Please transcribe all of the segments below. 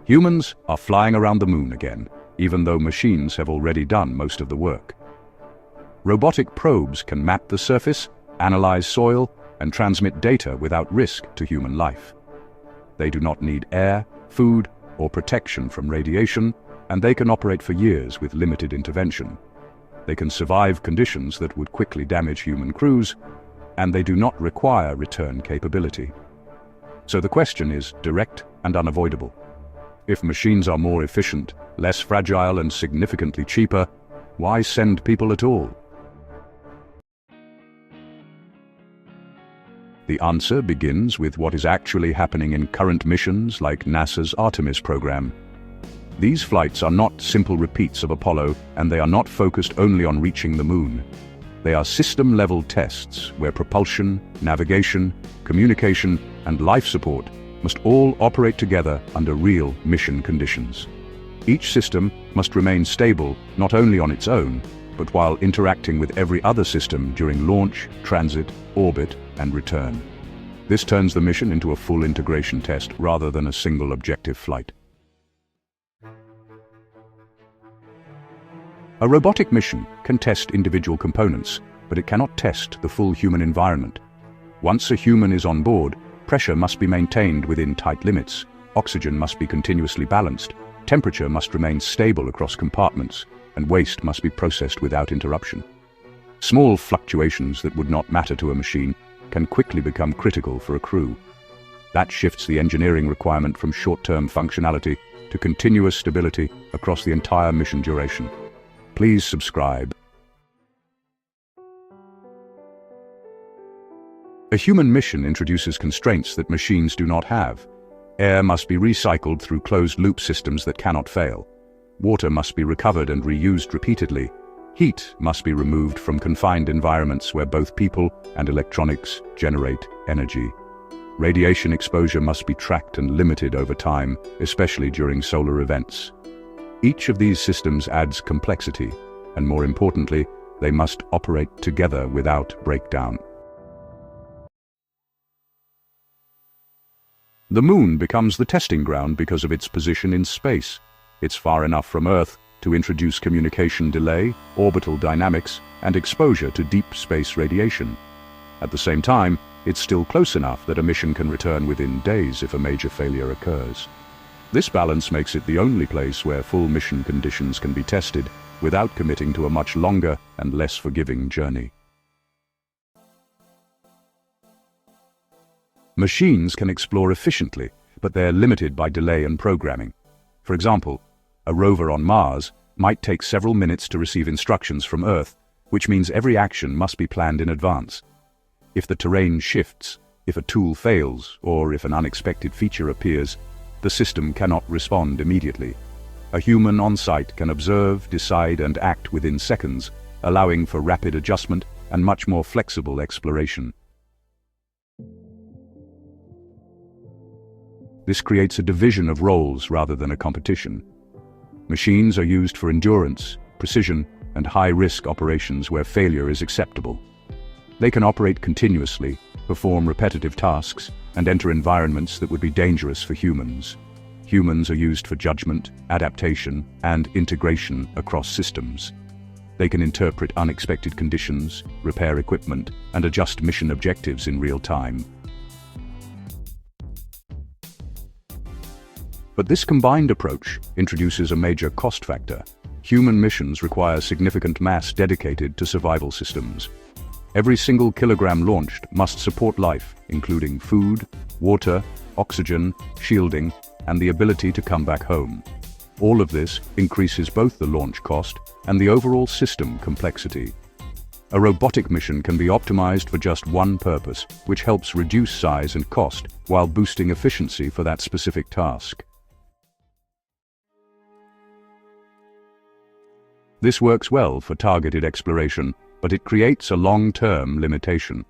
Humans are flying around the moon again, even though machines have already done most of the work. Robotic probes can map the surface, analyze soil, and transmit data without risk to human life. They do not need air, food, or protection from radiation, and they can operate for years with limited intervention. They can survive conditions that would quickly damage human crews, and they do not require return capability. So the question is direct and unavoidable. If machines are more efficient, less fragile, and significantly cheaper, why send people at all? The answer begins with what is actually happening in current missions like NASA's Artemis program. These flights are not simple repeats of Apollo, and they are not focused only on reaching the moon. They are system-level tests where propulsion, navigation, communication, and life support must all operate together under real mission conditions. Each system must remain stable not only on its own, but while interacting with every other system during launch, transit, orbit, and return. This turns the mission into a full integration test rather than a single objective flight. A robotic mission can test individual components, but it cannot test the full human environment. Once a human is on board, pressure must be maintained within tight limits, oxygen must be continuously balanced, temperature must remain stable across compartments, and waste must be processed without interruption. Small fluctuations that would not matter to a machine can quickly become critical for a crew. That shifts the engineering requirement from short-term functionality to continuous stability across the entire mission duration. Please subscribe. A human mission introduces constraints that machines do not have. Air must be recycled through closed-loop systems that cannot fail. Water must be recovered and reused repeatedly. Heat must be removed from confined environments where both people and electronics generate energy. Radiation exposure must be tracked and limited over time, especially during solar events. Each of these systems adds complexity, and more importantly, they must operate together without breakdown. The moon becomes the testing ground because of its position in space. It's far enough from Earth to introduce communication delay, orbital dynamics, and exposure to deep space radiation. At the same time, it's still close enough that a mission can return within days if a major failure occurs. This balance makes it the only place where full mission conditions can be tested without committing to a much longer and less forgiving journey. Machines can explore efficiently, but they're limited by delay and programming. For example, a rover on Mars might take several minutes to receive instructions from Earth, which means every action must be planned in advance. If the terrain shifts, if a tool fails, or if an unexpected feature appears, the system cannot respond immediately. A human on site can observe, decide, and act within seconds, allowing for rapid adjustment and much more flexible exploration. This creates a division of roles rather than a competition. Machines are used for endurance, precision, and high-risk operations where failure is acceptable. They can operate continuously, perform repetitive tasks, and enter environments that would be dangerous for humans. Humans are used for judgment, adaptation, and integration across systems. They can interpret unexpected conditions, repair equipment, and adjust mission objectives in real time. But this combined approach introduces a major cost factor. Human missions require significant mass dedicated to survival systems. Every single kilogram launched must support life, including food, water, oxygen, shielding, and the ability to come back home. All of this increases both the launch cost and the overall system complexity. A robotic mission can be optimized for just one purpose, which helps reduce size and cost while boosting efficiency for that specific task. This works well for targeted exploration, but it creates a long-term limitation.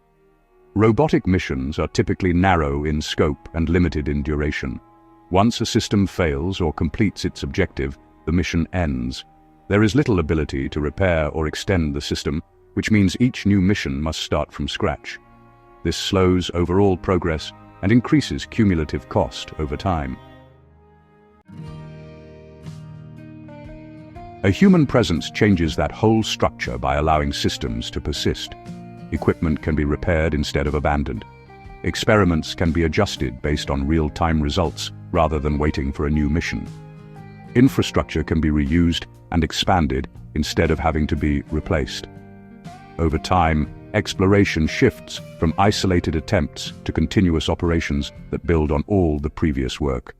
Robotic missions are typically narrow in scope and limited in duration. Once a system fails or completes its objective, the mission ends. There is little ability to repair or extend the system, which means each new mission must start from scratch. This slows overall progress and increases cumulative cost over time. A human presence changes that whole structure by allowing systems to persist. Equipment can be repaired instead of abandoned. Experiments can be adjusted based on real-time results rather than waiting for a new mission. Infrastructure can be reused and expanded instead of having to be replaced. Over time, exploration shifts from isolated attempts to continuous operations that build on all the previous work.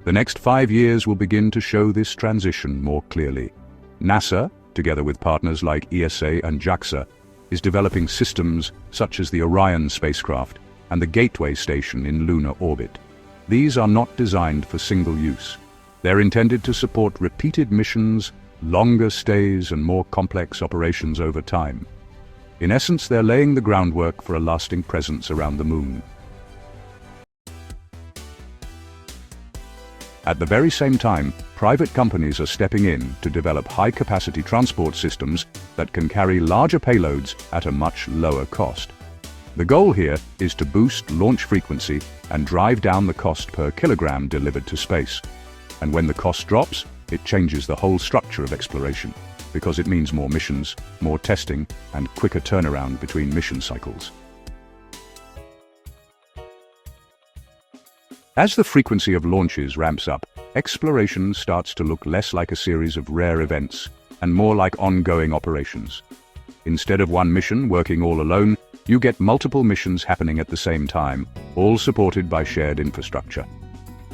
The next 5 years will begin to show this transition more clearly. NASA, together with partners like ESA and JAXA, is developing systems such as the Orion spacecraft and the Gateway station in lunar orbit. These are not designed for single use. They're intended to support repeated missions, longer stays, and more complex operations over time. In essence, they're laying the groundwork for a lasting presence around the moon. At the very same time, private companies are stepping in to develop high-capacity transport systems that can carry larger payloads at a much lower cost. The goal here is to boost launch frequency and drive down the cost per kilogram delivered to space. And when the cost drops, it changes the whole structure of exploration, because it means more missions, more testing, and quicker turnaround between mission cycles. As the frequency of launches ramps up, exploration starts to look less like a series of rare events and more like ongoing operations. Instead of one mission working all alone, you get multiple missions happening at the same time, all supported by shared infrastructure.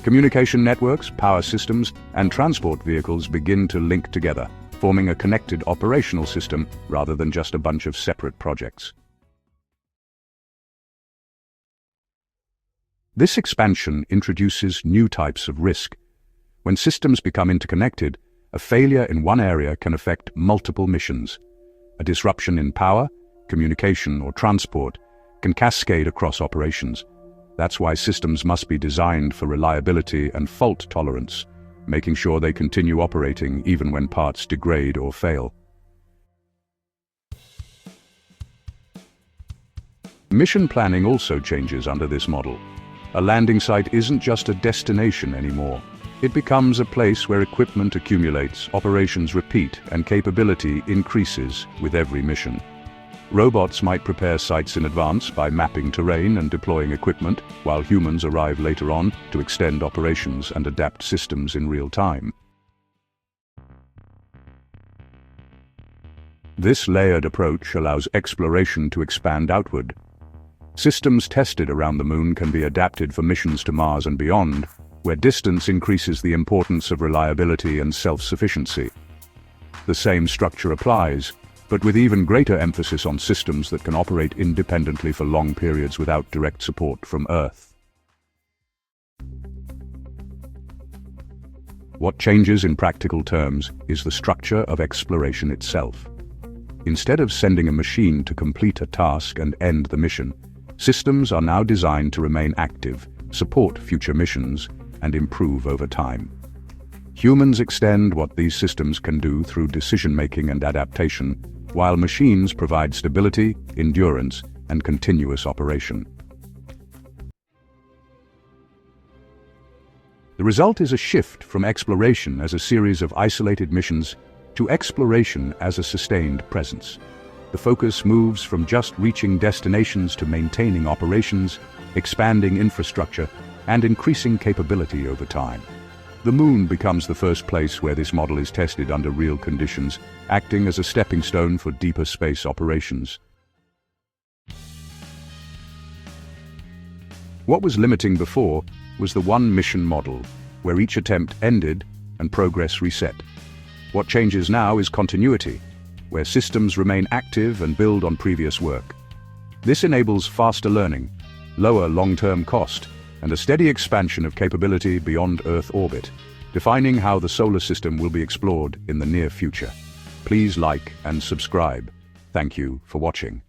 Communication networks, power systems, and transport vehicles begin to link together, forming a connected operational system rather than just a bunch of separate projects. This expansion introduces new types of risk. When systems become interconnected, a failure in one area can affect multiple missions. A disruption in power, communication, or transport can cascade across operations. That's why systems must be designed for reliability and fault tolerance, making sure they continue operating even when parts degrade or fail. Mission planning also changes under this model. A landing site isn't just a destination anymore. It becomes a place where equipment accumulates, operations repeat, and capability increases with every mission. Robots might prepare sites in advance by mapping terrain and deploying equipment, while humans arrive later on to extend operations and adapt systems in real time. This layered approach allows exploration to expand outward. Systems tested around the moon can be adapted for missions to Mars and beyond, where distance increases the importance of reliability and self-sufficiency. The same structure applies, but with even greater emphasis on systems that can operate independently for long periods without direct support from Earth. What changes in practical terms is the structure of exploration itself. Instead of sending a machine to complete a task and end the mission, systems are now designed to remain active, support future missions, and improve over time. Humans extend what these systems can do through decision-making and adaptation, while machines provide stability, endurance, and continuous operation. The result is a shift from exploration as a series of isolated missions to exploration as a sustained presence. The focus moves from just reaching destinations to maintaining operations, expanding infrastructure, and increasing capability over time. The moon becomes the first place where this model is tested under real conditions, acting as a stepping stone for deeper space operations. What was limiting before was the one-mission model, where each attempt ended and progress reset. What changes now is continuity, where systems remain active and build on previous work. This enables faster learning, lower long-term cost, and a steady expansion of capability beyond Earth orbit, defining how the solar system will be explored in the near future. Please like and subscribe. Thank you for watching.